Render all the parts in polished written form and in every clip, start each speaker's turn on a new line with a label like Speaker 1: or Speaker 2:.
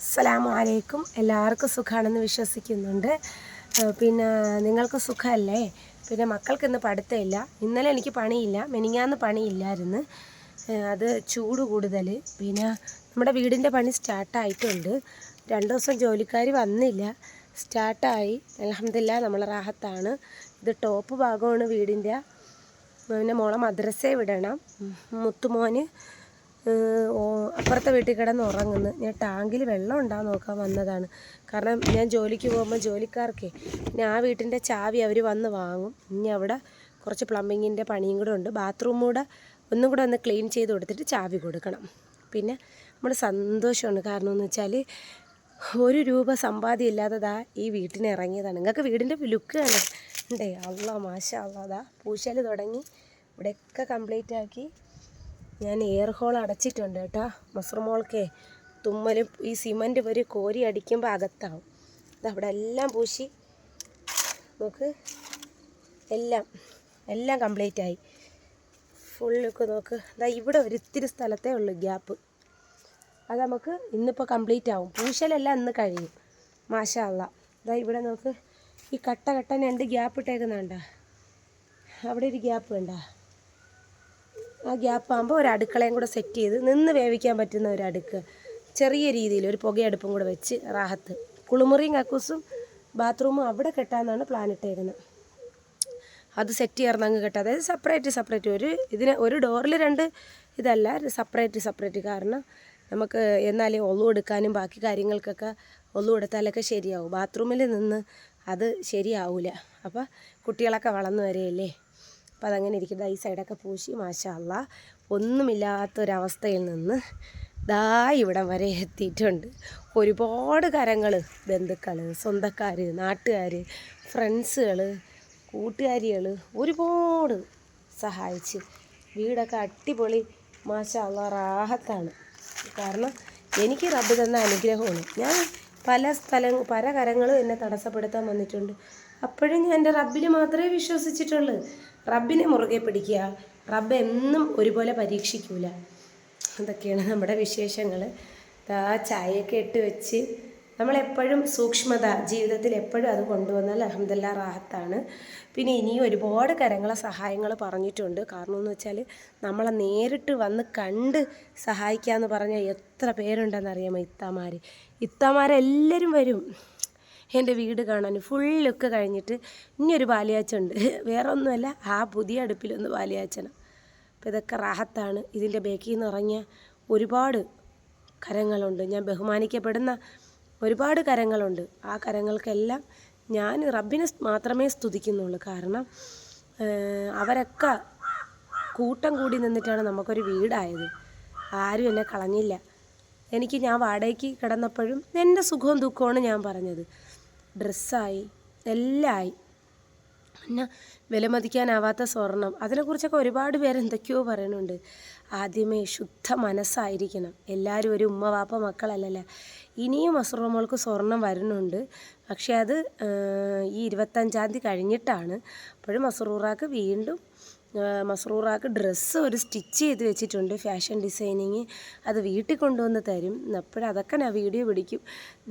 Speaker 1: അസ്സലാമു അലൈക്കും. എല്ലാവർക്കും സുഖമാണെന്ന് വിശ്വസിക്കുന്നുണ്ട്. പിന്നെ നിങ്ങൾക്ക് സുഖമല്ലേ? പിന്നെ മക്കൾക്ക് ഇന്ന് പഠിത്തമില്ല. ഇന്നലെ എനിക്ക് പണിയില്ല, മെനിങ്ങാന്ന് പണിയില്ലായിരുന്നു. അത് ചൂട് കൂടുതൽ. പിന്നെ നമ്മുടെ വീടിൻ്റെ പണി സ്റ്റാർട്ടായിട്ടുണ്ട്. 2 ദിവസം ജോലിക്കാർ വന്നില്ല, സ്റ്റാർട്ടായി. അൽഹംദുലില്ലാ, നമ്മൾ റാഹത്താണ്. ഇത് ടോപ്പ് ഭാഗമാണ് വീടിൻ്റെ. പിന്നെ മോളെ മദ്രസയെ വിടണം. മുത്തുമോന് അപ്പുറത്തെ വീട്ടിൽ കിടന്ന് ഉറങ്ങുന്നു. ഞാൻ ടാങ്കിൽ വെള്ളം ഉണ്ടാകാൻ നോക്കാൻ വന്നതാണ്. കാരണം ഞാൻ ജോലിക്ക് പോകുമ്പോൾ ജോലിക്കാർക്കേ പിന്നെ ആ വീട്ടിൻ്റെ ചാവി അവർ വന്ന് വാങ്ങും. ഇനി അവിടെ കുറച്ച് പ്ലംബിങ്ങിൻ്റെ പണിയും കൂടെ ഉണ്ട്. ബാത്റൂം കൂടെ ഒന്നും കൂടെ ഒന്ന് ക്ലീൻ ചെയ്ത് കൊടുത്തിട്ട് ചാവി കൊടുക്കണം. പിന്നെ നമ്മൾ സന്തോഷമാണ്. കാരണം എന്ന് വെച്ചാൽ 1 രൂപ സമ്പാദ്യം ഇല്ലാത്തതാ ഈ വീട്ടിന് ഇറങ്ങിയതാണ്. നിങ്ങൾക്ക് വീടിൻ്റെ ലുക്ക് തന്നെ ഉണ്ടേ. അള്ളാ മാഷാ അള്ളാ, അതാ പൂശൽ തുടങ്ങി. ഇവിടെയൊക്കെ കംപ്ലീറ്റ് ആക്കി. ഞാൻ എയർ ഹോൾ അടച്ചിട്ടുണ്ട് കേട്ടോ. മസ്റുമോൾക്കേ തുമ്മലും ഈ സിമൻറ്റ് ഒരു കോരി അടിക്കുമ്പോൾ അകത്താവും. ഇതവിടെ എല്ലാം പൂശി നോക്ക്, എല്ലാം കംപ്ലീറ്റ് ആയി. ഫുള്ളൊക്കെ നോക്ക്. ഇതാ ഇവിടെ ഒരിത്തിരി സ്ഥലത്തേ ഉള്ളൂ ഗ്യാപ്പ്. അത് നമുക്ക് ഇന്നിപ്പോൾ കംപ്ലീറ്റ് ആവും. പൂശലെല്ലാം ഇന്ന് കഴിയും മാഷാ അള്ളാ. ഇതാ ഇവിടെ നോക്ക്, ഈ കട്ട 2 ഗ്യാപ്പ് ഇട്ടേക്കുന്നുണ്ട. അവിടെ ഒരു ഗ്യാപ്പ് വേണ്ട. ആ ഗ്യാപ്പാകുമ്പോൾ ഒരു അടുക്കളയും കൂടെ സെറ്റ് ചെയ്ത് നിന്ന് വേവിക്കാൻ പറ്റുന്ന ഒരു അടുക്ക്, ചെറിയ രീതിയിൽ ഒരു പുകയടുപ്പും കൂടെ വെച്ച് റാഹത്ത്. കുളിമുറിയും കക്കൂസും ബാത്റൂമും അവിടെ കെട്ടാമെന്നാണ് പ്ലാൻ ഇട്ടേക്കുന്നത്. അത് സെറ്റ് ചേർന്നങ്ങ് കെട്ടാം. അതായത് സെപ്പറേറ്റ് ഒരു ഡോറിൽ 2 ഇതല്ല, സെപ്പറേറ്റ്. കാരണം നമുക്ക് എന്നാലേ ഒളു എടുക്കാനും ബാക്കി കാര്യങ്ങൾക്കൊക്കെ ഒളു എടുത്താലൊക്കെ ശരിയാവും. ബാത്റൂമിൽ നിന്ന് അത് ശരിയാവില്ല. അപ്പോൾ കുട്ടികളൊക്കെ വളർന്നു വരെയല്ലേ. അപ്പോൾ അതങ്ങനെ ഇരിക്കുന്നത്. ഈ സൈഡൊക്കെ പൂശി മാഷാ അള്ളാ. ഒന്നുമില്ലാത്തൊരവസ്ഥയിൽ നിന്ന് ദാ ഇവിടം വരെ എത്തിയിട്ടുണ്ട്. ഒരുപാട് കരങ്ങൾ, ബന്ധുക്കൾ, സ്വന്തക്കാർ, നാട്ടുകാർ, ഫ്രണ്ട്സുകൾ, കൂട്ടുകാരികൾ ഒരുപാട് സഹായിച്ച് വീടൊക്കെ അടിപൊളി മാഷാ അള്ളാ റാഹത്താണ്. കാരണം എനിക്ക് റബ്ബ് തന്ന അനുഗ്രഹമാണ്. ഞാൻ പല കരങ്ങളും എന്നെ തടസ്സപ്പെടുത്താൻ വന്നിട്ടുണ്ട്. അപ്പോഴും ഞാൻ എൻ്റെ റബ്ബിൽ മാത്രമേ വിശ്വസിച്ചിട്ടുള്ളൂ. റബ്ബിനെ മുറുകെ പിടിക്കുക. റബ്ബ് എന്നും ഒരുപോലെ പരീക്ഷിക്കൂല. അതൊക്കെയാണ് നമ്മുടെ വിശേഷങ്ങൾ. ചായയൊക്കെ ഇട്ട് വെച്ച് നമ്മളെപ്പോഴും സൂക്ഷ്മത ജീവിതത്തിൽ എപ്പോഴും അത് കൊണ്ടുവന്നാൽ അൽഹംദുലില്ലാ റാഹത്താണ്. പിന്നെ ഇനിയും ഒരുപാട് കരങ്ങളെ സഹായങ്ങൾ പറഞ്ഞിട്ടുണ്ട്. കാരണം എന്ന് വെച്ചാൽ നമ്മളെ നേരിട്ട് വന്ന് കണ്ട് സഹായിക്കാമെന്ന് പറഞ്ഞാൽ എത്ര പേരുണ്ടെന്നറിയാമോ? ഇത്താമാരെല്ലാവരും വരും എൻ്റെ വീട് കാണാൻ. ഫുൾ ലുക്ക് കഴിഞ്ഞിട്ട് ഇനിയൊരു പാലിയാച്ചുണ്ട്. വേറെ ഒന്നുമല്ല, ആ പുതിയ അടുപ്പിലൊന്ന് പാലിയാച്ചണം. അപ്പോൾ ഇതൊക്കെ റാഹത്താണ്. ഇതിൻ്റെ ബേക്കിൽ നിന്ന് ഇറങ്ങിയ ഒരുപാട് കരങ്ങളുണ്ട്. ഞാൻ ബഹുമാനിക്കപ്പെടുന്ന ഒരുപാട് കരങ്ങളുണ്ട്. ആ കരങ്ങൾക്കെല്ലാം ഞാൻ റബ്ബിനെ മാത്രമേ സ്തുതിക്കുന്നുള്ളൂ. കാരണം അവരൊക്കെ കൂട്ടം കൂടി നിന്നിട്ടാണ് നമുക്കൊരു വീടായത്. ആരും എന്നെ കളഞ്ഞില്ല. ഞാൻ വാടകയ്ക്ക് കിടന്നപ്പോഴും എൻ്റെ സുഖവും ദുഃഖവുമാണ് ഞാൻ പറഞ്ഞത്. ഡ്രസ്സായി, എല്ലാം ആയി. പിന്നെ വിലമതിക്കാനാവാത്ത സ്വർണം, അതിനെക്കുറിച്ചൊക്കെ ഒരുപാട് പേര് എന്തൊക്കെയോ പറയുന്നുണ്ട്. ആദ്യമേ ശുദ്ധ മനസ്സായിരിക്കണം. എല്ലാവരും ഒരു ഉമ്മ വാപ്പ മക്കളല്ലല്ലോ. ഇനിയും മസ്റൂമോൾക്ക് സ്വർണം വരുന്നുണ്ട്. പക്ഷേ അത് ഈ 25-ാം തീയതി കഴിഞ്ഞിട്ടാണ്. അപ്പോഴും മസ്റൂറാക്ക് ഡ്രസ്സ് ഒരു സ്റ്റിച്ച് ചെയ്ത് വെച്ചിട്ടുണ്ട്, ഫാഷൻ ഡിസൈനിങ്. അത് വീട്ടിൽ കൊണ്ടുവന്ന് തരും. അപ്പോഴതൊക്കെ ഞാൻ വീഡിയോ പിടിക്കും.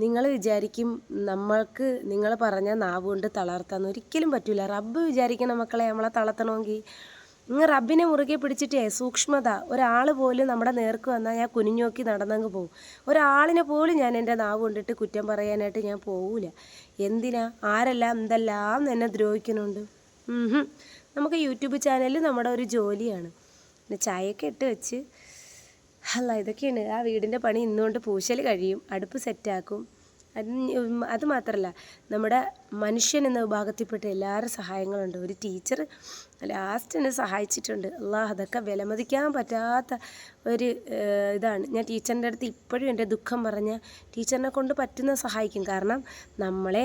Speaker 1: നിങ്ങൾ വിചാരിക്കും നമ്മൾക്ക് നിങ്ങൾ പറഞ്ഞാൽ നാവ് കൊണ്ട് തളർത്താന്ന്. ഒരിക്കലും പറ്റില്ല. റബ്ബ് വിചാരിക്കണം മക്കളെ നമ്മളെ തളർത്തണമെങ്കിൽ. റബ്ബിനെ മുറുകെ പിടിച്ചിട്ടേ സൂക്ഷ്മത. ഒരാൾ പോലും നമ്മുടെ നേർക്ക് വന്നാൽ ഞാൻ കുനിഞ്ഞു നോക്കി നടന്നങ്ങ് പോകും. ഒരാളിനെ പോലും ഞാൻ എൻ്റെ നാവ് കൊണ്ടിട്ട് കുറ്റം പറയാനായിട്ട് ഞാൻ പോവില്ല. എന്തിനാ? ആരെല്ലാം എന്തെല്ലാം എന്നെ ദ്രോഹിക്കുന്നുണ്ട്. നമുക്ക് യൂട്യൂബ് ചാനൽ നമ്മുടെ ഒരു ജോലിയാണ്. പിന്നെ ചായയൊക്കെ ഇട്ട് വെച്ച് ഇതൊക്കെയാണ്. ആ വീടിൻ്റെ പണി ഇന്നുകൊണ്ട് പൂശൽ കഴിയും. അടുപ്പ് സെറ്റാക്കും. അത് മാത്രമല്ല, നമ്മുടെ മനുഷ്യൻ എന്ന വിഭാഗത്തിൽപ്പെട്ട എല്ലാവരും സഹായങ്ങളുണ്ട്. ഒരു ടീച്ചർ ലാസ്റ്റ് എന്നെ സഹായിച്ചിട്ടുണ്ട്. അതൊക്കെ വിലമതിക്കാൻ പറ്റാത്ത ഒരു ഇതാണ്. ഞാൻ ടീച്ചറിൻ്റെ അടുത്ത് ഇപ്പോഴും എൻ്റെ ദുഃഖം പറഞ്ഞാൽ ടീച്ചറിനെ കൊണ്ട് പറ്റുന്ന സഹായിക്കും. കാരണം നമ്മളെ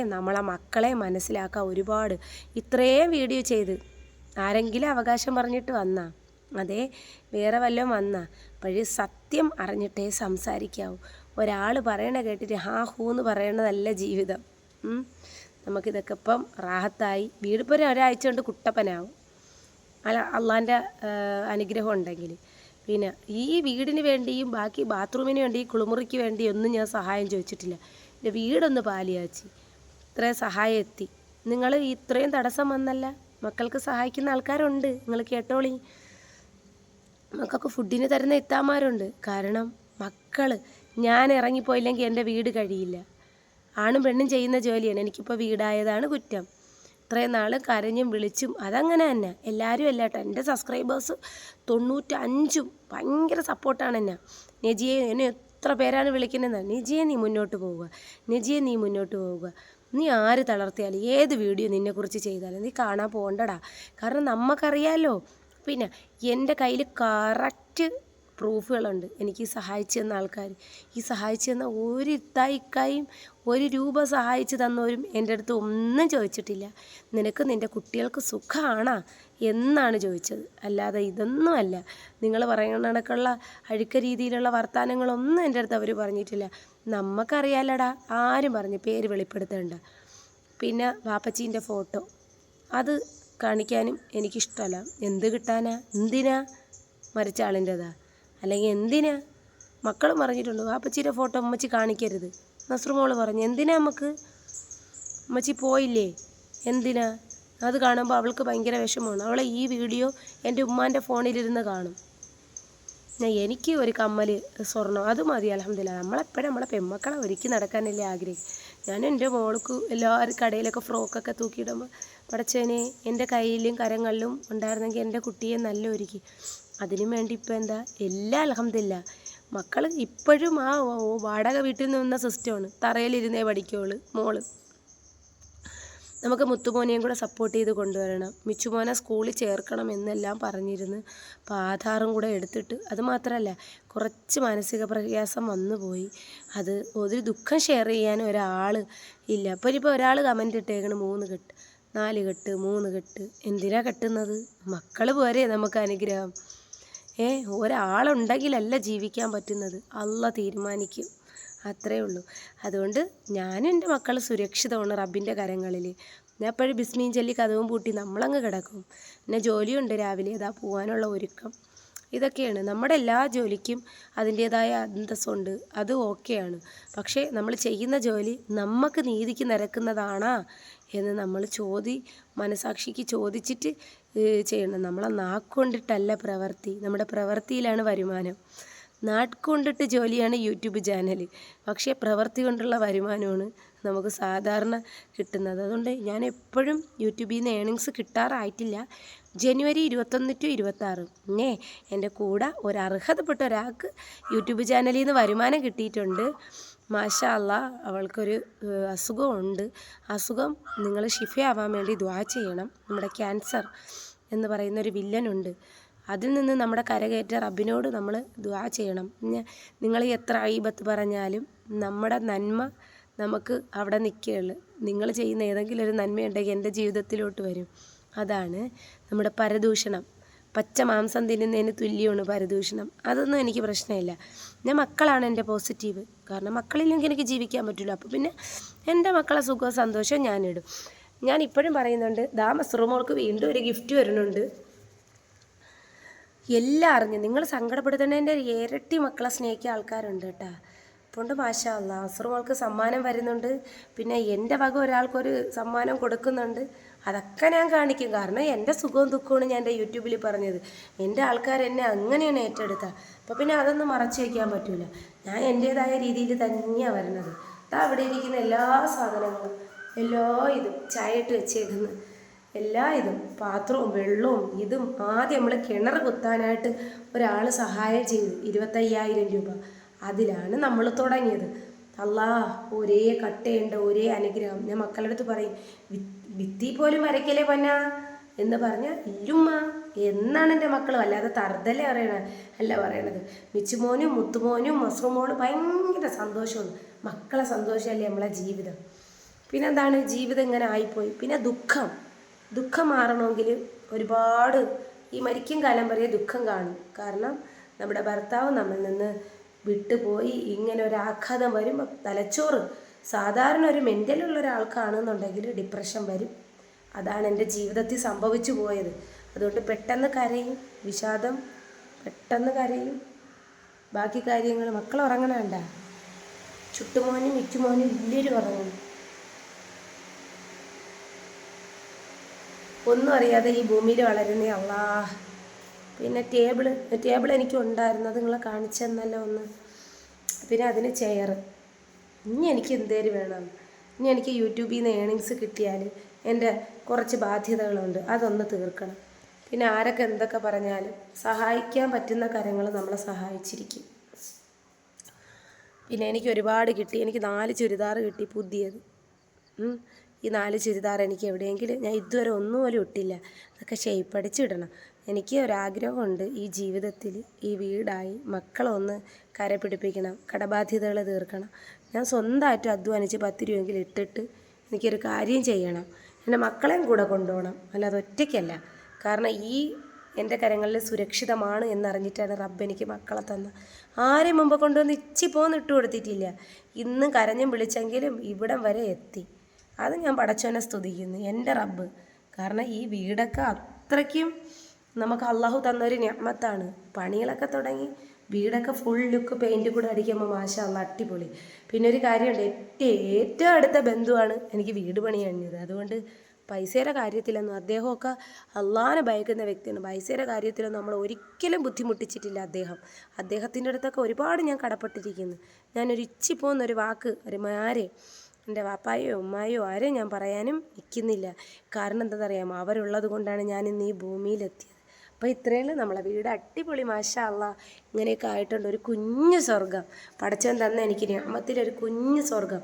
Speaker 1: മക്കളെ മനസ്സിലാക്കാൻ ഒരുപാട് ഇത്രയും വീഡിയോ ചെയ്ത് ആരെങ്കിലും അവകാശം പറഞ്ഞിട്ട് വന്നാ അതേ വേറെ വല്ലതും വന്നാ പക്ഷേ സത്യം അറിഞ്ഞിട്ടേ സംസാരിക്കാവൂ. ഒരാൾ പറയണ കേട്ടിട്ട് ഹൂന്ന് പറയണതല്ല ജീവിതം. നമുക്കിതൊക്കെ ഇപ്പം റാഹത്തായി. വീടിപ്പോൾ ഒരാഴ്ച കൊണ്ട് കുട്ടപ്പനാവും. അള്ളാൻ്റെ അനുഗ്രഹം ഉണ്ടെങ്കിൽ. പിന്നെ ഈ വീടിന് വേണ്ടിയും ബാക്കി ബാത്റൂമിന് വേണ്ടി കുളിമുറിക്ക് വേണ്ടി ഒന്നും ഞാൻ സഹായം ചോദിച്ചിട്ടില്ല. എൻ്റെ വീടൊന്ന് പാലിയാച്ചി ഇത്രയും സഹായം എത്തി. നിങ്ങൾ ഇത്രയും തടസ്സം വന്നല്ല, മക്കൾക്ക് സഹായിക്കുന്ന ആൾക്കാരുണ്ട്, നിങ്ങൾ കേട്ടോളി. മക്കൾക്ക് ഫുഡിന് തരുന്ന ഇത്താമാരുണ്ട്. കാരണം മക്കൾ ഞാൻ ഇറങ്ങിപ്പോയില്ലെങ്കിൽ എൻ്റെ വീട് കഴിയില്ല. ആണും പെണ്ണും ചെയ്യുന്ന ജോലിയാണ്. എനിക്കിപ്പോൾ വീടായതാണ് കുറ്റം. ഇത്രയും നാൾ കരഞ്ഞും വിളിച്ചും അതങ്ങനെ തന്നെ. എല്ലാവരും അല്ല കേട്ടോ, എൻ്റെ സബ്സ്ക്രൈബേഴ്സ് 95 ഭയങ്കര സപ്പോർട്ടാണ് എന്നെ. നജിയെ എന്നെ എത്ര പേരാണ് വിളിക്കുന്നതെന്ന്. നജിയെ നീ മുന്നോട്ട് പോവുക, നജിയെ നീ മുന്നോട്ട് പോവുക. നീ ആര് തളർത്തിയാലും ഏത് വീഡിയോ നിന്നെക്കുറിച്ച് ചെയ്താലും നീ കാണാൻ പോകണ്ടടാ. കാരണം നമുക്കറിയാമല്ലോ. പിന്നെ എൻ്റെ കയ്യിൽ കറക്റ്റ് പ്രൂഫുകളുണ്ട്. എനിക്ക് സഹായിച്ചു തന്ന ആൾക്കാർ, ഈ സഹായിച്ചു തന്ന ഒരു ഇത്തായിക്കായും 1 രൂപ സഹായിച്ചു തന്നവരും എൻ്റെ അടുത്ത് ഒന്നും ചോദിച്ചിട്ടില്ല. നിനക്ക് നിൻ്റെ കുട്ടികൾക്ക് സുഖമാണോ എന്നാണ് ചോദിച്ചത്. അല്ലാതെ ഇതൊന്നുമല്ല. നിങ്ങൾ പറയുന്ന കണക്കുള്ള അഴുക്ക രീതിയിലുള്ള വർത്തമാനങ്ങളൊന്നും എൻ്റെ അടുത്ത് അവർ പറഞ്ഞിട്ടില്ല. നമുക്കറിയാലടാ, ആരും പറഞ്ഞ് പേര് വെളിപ്പെടുത്തേണ്ട. പിന്നെ വാപ്പച്ചീൻ്റെ ഫോട്ടോ അത് കാണിക്കാനും എനിക്കിഷ്ടമല്ല. എന്ത് കിട്ടാനാ, എന്തിനാ? മരിച്ച ആളിൻ്റെതാ അല്ലെങ്കിൽ എന്തിനാ? മക്കളും പറഞ്ഞിട്ടുണ്ട് വാപ്പച്ചീൻ്റെ ഫോട്ടോ അമ്മച്ചി കാണിക്കരുത്. നസ്രുമോൾ പറഞ്ഞു എന്തിനാ നമുക്ക്, അമ്മച്ചി പോയില്ലേ എന്തിനാ? അത് കാണുമ്പോൾ അവൾക്ക് ഭയങ്കര വിഷമമാണ്. അവളെ ഈ വീഡിയോ എൻ്റെ ഉമ്മാൻ്റെ ഫോണിലിരുന്ന് കാണും. എനിക്ക് ഒരു കമ്മൽ സ്വർണ്ണം അത് മതി, അൽഹംദുലില്ലാ. നമ്മളെപ്പോഴും നമ്മളെ പെൺമക്കളെ ഒരുക്കി നടക്കാനല്ലേ ആഗ്രഹിക്കും. ഞാൻ എൻ്റെ മോൾക്ക് എല്ലാവരും കടയിലൊക്കെ ഫ്രോക്കൊക്കെ തൂക്കിയിടുമ്പോൾ പടച്ചവനെ എൻ്റെ കയ്യിലും കരങ്ങളിലും ഉണ്ടായിരുന്നെങ്കിൽ എൻ്റെ കുട്ടിയെ നല്ല ഒരുക്കി. അതിനു വേണ്ടി ഇപ്പോൾ എന്താ എല്ലാം അൽഹംദുലില്ലാ. മക്കൾ ഇപ്പോഴും ആ വാടക വീട്ടിൽ നിന്ന് വന്ന സിസ്റ്റമാണ്. തറയിലിരുന്നേ പഠിക്കുള്ളൂ മോള്. നമുക്ക് മുത്തുമോനെയും കൂടെ സപ്പോർട്ട് ചെയ്ത് കൊണ്ടുവരണം. മിച്ചുമോനെ സ്കൂളിൽ ചേർക്കണം എന്നെല്ലാം പറഞ്ഞിരുന്നു. അപ്പോൾ ആധാറും കൂടെ എടുത്തിട്ട്, അത് മാത്രമല്ല കുറച്ച് മാനസിക പ്രയാസം വന്നുപോയി. അത് ഒരു ദുഃഖം ഷെയർ ചെയ്യാൻ ഒരാൾ ഇല്ല. അപ്പോൾ ഇനിയിപ്പോൾ ഒരാൾ കമൻ്റ് ഇട്ടേക്കണം 3 കെട്ട് 4 കെട്ട് 3 കെട്ട്. എന്തിനാ കെട്ടുന്നത്? മക്കൾ പോരെ നമുക്ക് അനുഗ്രഹം. ഒരാളുണ്ടെങ്കിലല്ല ജീവിക്കാൻ പറ്റുന്നത്, അള്ളാഹ് തീരുമാനിക്കും. അത്രയേ ഉള്ളൂ. അതുകൊണ്ട് ഞാനും എൻ്റെ മക്കൾ സുരക്ഷിതമാണ് റബ്ബിൻ്റെ കരങ്ങളിൽ. ഞാൻ എപ്പോഴും ബിസ്മീൻ ചൊല്ലി കതവും പൂട്ടി നമ്മളങ്ങ് കിടക്കും. പിന്നെ ജോലിയുണ്ട് രാവിലെ, അതാ പോകാനുള്ള ഒരുക്കം. ഇതൊക്കെയാണ്. നമ്മുടെ എല്ലാ ജോലിക്കും അതിൻ്റേതായ അന്തസ്സുണ്ട്, അത് ഓക്കെയാണ്. പക്ഷേ നമ്മൾ ചെയ്യുന്ന ജോലി നമുക്ക് നീതിക്ക് നിരക്കുന്നതാണാ എന്ന് നമ്മൾ മനസാക്ഷിക്ക് ചോദിച്ചിട്ട് ചെയ്യണം. നമ്മളെ നാക്കുകൊണ്ടിട്ടല്ല പ്രവൃത്തി, നമ്മുടെ പ്രവൃത്തിയിലാണ് വരുമാനം. നാട്ടുകൊണ്ടിട്ട് ജോലിയാണ് യൂട്യൂബ് ചാനൽ, പക്ഷേ പ്രവൃത്തി കൊണ്ടുള്ള വരുമാനമാണ് നമുക്ക് സാധാരണ കിട്ടുന്നത്. അതുകൊണ്ട് ഞാൻ എപ്പോഴും യൂട്യൂബിൽ നിന്ന് ഏണിങ്സ് കിട്ടാറായിട്ടില്ല. ജനുവരി 21 to 26 എൻ്റെ കൂടെ അർഹതപ്പെട്ട ഒരാൾക്ക് യൂട്യൂബ് ചാനലിൽ നിന്ന് വരുമാനം കിട്ടിയിട്ടുണ്ട്. മാഷാ അല്ലാ. അവൾക്കൊരു അസുഖമുണ്ട്. അസുഖം നിങ്ങൾ ഷിഫയാവാൻ വേണ്ടി ദുആ ചെയ്യണം. നമ്മുടെ ക്യാൻസർ എന്ന് പറയുന്നൊരു വില്ലനുണ്ട്. അതിൽ നിന്ന് നമ്മുടെ കരകയറ്റ റബ്ബിനോട് നമ്മൾ ദുആ ചെയ്യണം. നിങ്ങൾ എത്ര ഐബത്ത് പറഞ്ഞാലും നമ്മുടെ നന്മ നമുക്ക് അവിടെ നിൽക്കുകയുള്ളു. നിങ്ങൾ ചെയ്യുന്ന ഏതെങ്കിലും ഒരു നന്മയുണ്ടെങ്കിൽ എൻ്റെ ജീവിതത്തിലോട്ട് വരും. അതാണ് നമ്മുടെ പരദൂഷണം. പച്ച മാംസം തിന്നുന്നതിന് തുല്യമാണ് പരദൂഷണം. അതൊന്നും എനിക്ക് പ്രശ്നമില്ല. മക്കളാണ് എൻ്റെ പോസിറ്റീവ്. കാരണം മക്കളില്ലെങ്കിൽ എനിക്ക് ജീവിക്കാൻ പറ്റില്ല. അപ്പോൾ പിന്നെ എൻ്റെ മക്കളെ സുഖവും സന്തോഷവും ഞാനിടും. ഞാൻ ഇപ്പോഴും പറയുന്നുണ്ട്, മസ്റുമോൾക്ക് വീണ്ടും ഒരു ഗിഫ്റ്റ് വരുന്നുണ്ട്. എല്ലാം അറിഞ്ഞ് നിങ്ങൾ സങ്കടപ്പെടുത്തേണ്ടതിൻ്റെ ഇരട്ടി മക്കളെ സ്നേഹിക്കുക ആൾക്കാരുണ്ട് കേട്ടോ. അതുകൊണ്ട് മാഷാ അല്ലാ, മസ്റുമോൾക്ക് സമ്മാനം വരുന്നുണ്ട്. പിന്നെ എൻ്റെ വക ഒരാൾക്കൊരു സമ്മാനം കൊടുക്കുന്നുണ്ട്. അതൊക്കെ ഞാൻ കാണിക്കും. കാരണം എൻ്റെ സുഖവും ദുഃഖമാണ് ഞാൻ എൻ്റെ യൂട്യൂബിൽ പറഞ്ഞത്. എൻ്റെ ആൾക്കാർ എന്നെ അങ്ങനെയാണ് ഏറ്റെടുത്തത്. അപ്പോൾ പിന്നെ അതൊന്നും മറച്ചു വയ്ക്കാൻ പറ്റില്ല. ഞാൻ എൻ്റേതായ രീതിയിൽ തന്നെയാണ് വരുന്നത്. അവിടെ ഇരിക്കുന്ന എല്ലാ സാധനങ്ങളും എല്ലാ ഇതും ചായ ഇട്ട് വെച്ചേക്കുന്നത് എല്ലാ ഇതും പാത്രവും വെള്ളവും ഇതും ആദ്യം നമ്മൾ കിണർ കുത്താനായിട്ട് ഒരാൾ സഹായം ചെയ്തു 25,000 രൂപ. അതിലാണ് നമ്മൾ തുടങ്ങിയത്. അല്ലാ, ഒരേ കട്ടയുണ്ട ഒരേ അനുഗ്രഹം. ഞാൻ മക്കളുടെ അടുത്ത് പറയും, ഭിത്തി പോലും വരയ്ക്കലേ പന്നാ എന്ന് പറഞ്ഞാൽ ഇല്ലുമ്മ എന്നാണ് എൻ്റെ മക്കൾ. അല്ലാതെ തറുതല്ലേ അല്ല പറയണത്. മിച്ചുമോനും മുത്തുമോനും മസ്റുമോളും ഭയങ്കര സന്തോഷമാണ്. മക്കളെ സന്തോഷമല്ലേ നമ്മളെ ജീവിതം. പിന്നെന്താണ്, ജീവിതം ഇങ്ങനെ ആയിപ്പോയി. പിന്നെ ദുഃഖം മാറണമെങ്കിൽ ഒരുപാട് ഈ മരിക്കും കാലം വരെ ദുഃഖം കാണും. കാരണം നമ്മുടെ ഭർത്താവ് നമ്മിൽ നിന്ന് വിട്ടുപോയി. ഇങ്ങനെ ഒരു ആഘാതം വരുമ്പോൾ തലച്ചോറ് സാധാരണ ഒരു മെൻ്റലുള്ള ഒരാൾക്കാണെന്നുണ്ടെങ്കിൽ ഡിപ്രഷൻ വരും. അതാണ് എൻ്റെ ജീവിതത്തിൽ സംഭവിച്ചു പോയത്. അതുകൊണ്ട് പെട്ടെന്ന് കരയും, വിഷാദം പെട്ടെന്ന് കരയും. ബാക്കി കാര്യങ്ങൾ മക്കൾ ഉറങ്ങണണ്ട. ചുട്ടുമോനും മിറ്റുമോനും വലിയൊരു ഉറങ്ങുന്നു. ഒന്നും അറിയാതെ ഈ ഭൂമിയിൽ വളരുന്നേ അള്ളാ. പിന്നെ ടേബിൾ എനിക്ക് ഉണ്ടായിരുന്നത് നിങ്ങളെ കാണിച്ചെന്നല്ലോ ഒന്ന്. പിന്നെ അതിന് ചെയർ. ഇനി എനിക്ക് എന്തേലും വേണം. ഇനി എനിക്ക് യൂട്യൂബിൽ നിന്ന് ഏണിങ്സ് കിട്ടിയാൽ എൻ്റെ കുറച്ച് ബാധ്യതകളുണ്ട്, അതൊന്ന് തീർക്കണം. പിന്നെ ആരൊക്കെ എന്തൊക്കെ പറഞ്ഞാലും സഹായിക്കാൻ പറ്റുന്ന കാര്യങ്ങൾ നമ്മളെ സഹായിച്ചിരിക്കും. പിന്നെ എനിക്ക് ഒരുപാട് കിട്ടി. എനിക്ക് 4 ചുരിദാർ കിട്ടി പുതിയത്. ഈ 4 ചുരിദാർ എനിക്ക് എവിടെയെങ്കിലും, ഞാൻ ഇതുവരെ ഒന്നും പോലും ഇട്ടില്ല. അതൊക്കെ ഷേപ്പടിച്ചിടണം. എനിക്ക് ഒരാഗ്രഹമുണ്ട്, ഈ ജീവിതത്തിൽ ഈ വീടായി മക്കളൊന്ന് കരപിടിപ്പിക്കണം, കടബാധ്യതകൾ തീർക്കണം. ഞാൻ സ്വന്തമായിട്ട് അധ്വാനിച്ച് 10 രൂപയെങ്കിലും ഇട്ടിട്ട് എനിക്കൊരു കാര്യം ചെയ്യണം. എൻ്റെ മക്കളെയും കൂടെ കൊണ്ടുപോകണം, അല്ലാതെ ഒറ്റയ്ക്കല്ല. കാരണം ഈ എൻ്റെ കരങ്ങളിൽ സുരക്ഷിതമാണ് എന്നറിഞ്ഞിട്ടാണ് റബ്ബ് എനിക്ക് മക്കളെ തന്ന. ആരെയും മുമ്പ് കൊണ്ടുവന്ന് ഇച്ചിപ്പോന്ന് ഇട്ട് കൊടുത്തിട്ടില്ല. ഇന്നും കരഞ്ഞും വിളിച്ചെങ്കിലും ഇവിടം വരെ എത്തി. അത് ഞാൻ പടച്ചവനെ സ്തുതിക്കുന്നു, എൻ്റെ റബ്ബ്. കാരണം ഈ വീടൊക്കെ അത്രയ്ക്കും നമുക്ക് അള്ളാഹു തന്നൊരു നിഅമത്താണ്. പണികളൊക്കെ തുടങ്ങി, വീടൊക്കെ ഫുൾ ലുക്ക് പെയിൻറ്റ് കൂടെ അടിക്കുമ്പോൾ മാഷാ അല്ലാഹ് അടിപൊളി. പിന്നെ ഒരു കാര്യമുണ്ട്, ഏറ്റവും അടുത്ത ബന്ധുവാണ് എനിക്ക് വീട് പണി കഴിഞ്ഞത്. അതുകൊണ്ട് പൈസയുടെ കാര്യത്തിലൊന്നും, അദ്ദേഹമൊക്കെ അള്ളാഹിനെ ഭയക്കുന്ന വ്യക്തിയാണ്. പൈസയുടെ കാര്യത്തിലൊന്നും നമ്മൾ ഒരിക്കലും ബുദ്ധിമുട്ടിച്ചിട്ടില്ല അദ്ദേഹത്തിൻ്റെ അടുത്തൊക്കെ ഒരുപാട് ഞാൻ കടപ്പെട്ടിരിക്കുന്നു. ഞാനൊരു ഇച്ചി പോകുന്നൊരു വാക്ക് എൻ്റെ വാപ്പായോ ഉമ്മായോ ആരെയും ഞാൻ പറയാനും നിൽക്കുന്നില്ല. കാരണം എന്താണെന്നറിയാമോ, അവരുള്ളത് കൊണ്ടാണ് ഞാൻ ഇന്ന് ഈ ഭൂമിയിലെത്തിയത്. അപ്പോൾ ഇത്രയുള്ളൂ നമ്മളെ വീട്. അടിപൊളി മാഷാ അല്ലാഹ്. ഇങ്ങനെയൊക്കെ ആയിട്ടുണ്ട്. ഒരു കുഞ്ഞു സ്വർഗം പടച്ചവൻ തന്ന എനിക്ക് നിഅമത്തിലൊരു കുഞ്ഞു സ്വർഗം.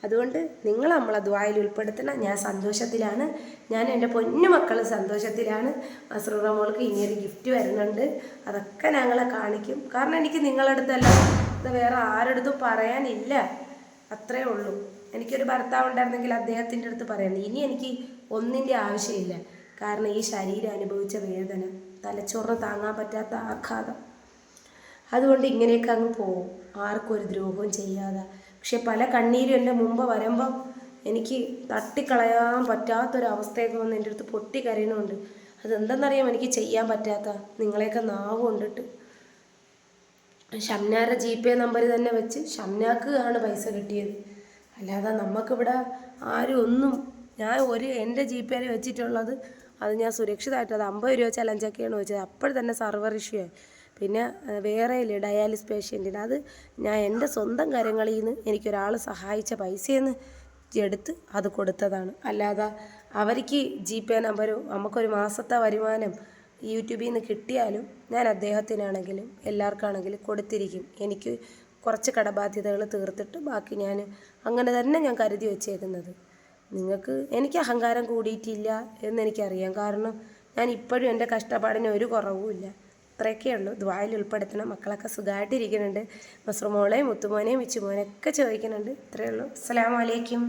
Speaker 1: അതുകൊണ്ട് നിങ്ങൾ നമ്മളെ ദുആയിൽ ഉൾപ്പെടുത്തണം. ഞാൻ സന്തോഷത്തിലാണ്, ഞാൻ എൻ്റെ പൊന്നു മക്കൾ സന്തോഷത്തിലാണ്. മസ്റൂറ മോൾക്ക് ഇനിയൊരു ഗിഫ്റ്റ് വരുന്നുണ്ട്, അതൊക്കെ ഞങ്ങളെ കാണിക്കും. കാരണം എനിക്ക് നിങ്ങളുടെ അടുത്തല്ല, ഇത് വേറെ ആരുടെ പറയാനില്ല, അത്രേ ഉള്ളൂ. എനിക്കൊരു ഭർത്താവ് ഉണ്ടായിരുന്നെങ്കിൽ അദ്ദേഹത്തിൻ്റെ അടുത്ത് പറയണം. ഇനി എനിക്ക് ഒന്നിൻ്റെ ആവശ്യമില്ല. കാരണം ഈ ശരീരം അനുഭവിച്ച വേദന, തലച്ചോറിന് താങ്ങാൻ പറ്റാത്ത ആഘാതം, അതുകൊണ്ട് ഇങ്ങനെയൊക്കെ അങ്ങ് പോകും, ആർക്കും ഒരു ദ്രോഹവും ചെയ്യാതെ. പക്ഷെ പല കണ്ണീരും എൻ്റെ മുമ്പ് വരുമ്പം എനിക്ക് തട്ടിക്കളയാൻ പറ്റാത്തൊരവസ്ഥയൊക്കെ വന്ന് എൻ്റെ അടുത്ത് പൊട്ടിക്കരയണമുണ്ട്. അതെന്തെന്നറിയാം, എനിക്ക് ചെയ്യാൻ പറ്റാത്ത നിങ്ങളെയൊക്കെ നാവ് കൊണ്ടിട്ട്. ഷംനാരുടെ GPay നമ്പർ തന്നെ വെച്ച് ഷംനാക്ക് ആണ് പൈസ കിട്ടിയത്. അല്ലാതെ നമുക്കിവിടെ ആരും ഒന്നും, ഞാൻ എൻ്റെ GPayയിൽ വെച്ചിട്ടുള്ളത് അത് ഞാൻ സുരക്ഷിതമായിട്ട്, അത് 50 രൂപ ചലഞ്ചൊക്കെയാണ് വെച്ചത്. അപ്പോൾ തന്നെ സർവർ ഇഷ്യൂ ആയി. പിന്നെ വേറെ ഇല്ലേ ഡയാലിസ് പേഷ്യൻറ്റിന്, അത് ഞാൻ എൻ്റെ സ്വന്തം കാര്യങ്ങളിൽ നിന്ന് എനിക്കൊരാൾ സഹായിച്ച പൈസയെന്ന് എടുത്ത് അത് കൊടുത്തതാണ്. അല്ലാതെ അവർക്ക് GPay നമ്പരോ നമുക്കൊരു മാസത്തെ വരുമാനം യൂട്യൂബിൽ നിന്ന് കിട്ടിയാലും ഞാൻ അദ്ദേഹത്തിനാണെങ്കിലും എല്ലാവർക്കാണെങ്കിലും കൊടുത്തിരിക്കും. എനിക്ക് കുറച്ച് കടബാധ്യതകൾ തീർത്തിട്ട് ബാക്കി ഞാൻ അങ്ങനെ തന്നെ ഞാൻ കരുതി വെച്ചേക്കുന്നത്. എനിക്ക് അഹങ്കാരം കൂടിയിട്ടില്ല എന്നെനിക്കറിയാം. കാരണം ഞാൻ ഇപ്പോഴും എൻ്റെ കഷ്ടപ്പാടിന് ഒരു കുറവുമില്ല. അത്രയൊക്കെ ഉള്ളൂ. ദുആയിൽ ഉൾപ്പെടുത്തണം. മക്കളൊക്കെ സുഖമായിട്ടിരിക്കുന്നുണ്ട്. മസ്റൂമോളെയും മുത്തുമോനെയും മിച്ചുമോനെയൊക്കെ ചോദിക്കുന്നുണ്ട്. ഇത്രയേ ഉള്ളൂ. അസ്സലാമു അലൈക്കും.